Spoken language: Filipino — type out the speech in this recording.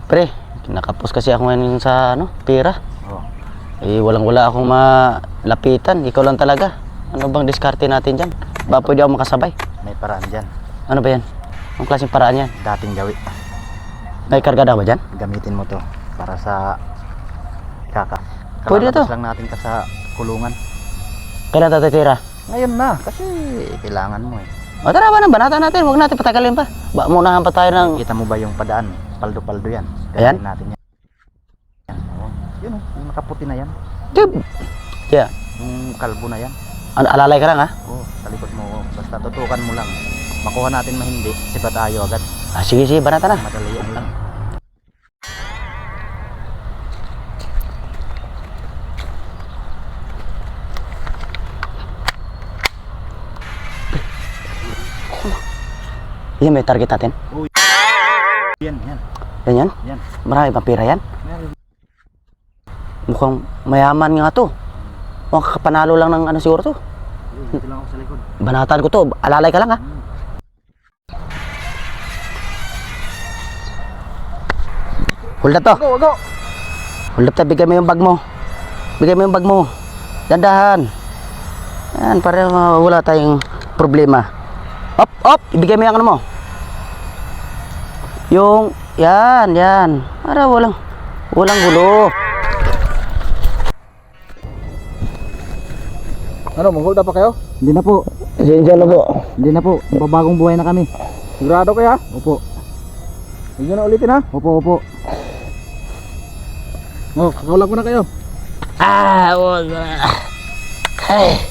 Pre, nakapos kasi ako ngayon sa pera. Oh. Walang-wala akong malapitan. Ikaw lang talaga. Ano bang diskarte natin dyan? Ba pwede ako makasabay? May paraan dyan. Ano ba yan? Ang klaseng paraan yan? Dating gawi. May kargada ba dyan? Gamitin mo to para sa kaka. Pwede to. Kalalabas lang natin ka sa kulungan. Kailan tatitira? Ngayon na, kasi kailangan mo eh. O tara ba na, banata natin. Huwag natin patagalin pa. Munahan pa tayo ng... Kita mo ba yung padaan? Paldo-paldo yan. Ayan? Gamitin natin yan. Oh. Yun oh, yung nakaputi na yan. Tib! Yeah. Yung kalbo na yan. Ano, alalay ka lang ha? Oh, sa likod mo. Oh. Basta tutukan mo lang. Makuha natin mahindi, siba tayo agad. Sige, banata na. Madali yan lang. Yan, may target natin. Yan. Yan. Yan. Marami pang pera yan. Meron. Mukhang mayaman nga to. Mukhang kakapanalo lang ng siguro to. Dito lang ako sa likod. Banatan ko to. Alalay ka lang ha. Hold up to. Go! Hold up to. Bigay mo yung bag mo. Dandahan. Yan, para wala tayong problema. Op! Ibigay mo yung ano mo. Yung, yan. Para walang gulo. Ano, mag-hold up pa kayo? Hindi na po. Diyan na po. Hindi na po. Babagong buhay na kami. Sigurado kaya? Opo. Hindi na ulitin ha? Opo. Oh, kakaulak mo na kayo. Wala. Ay.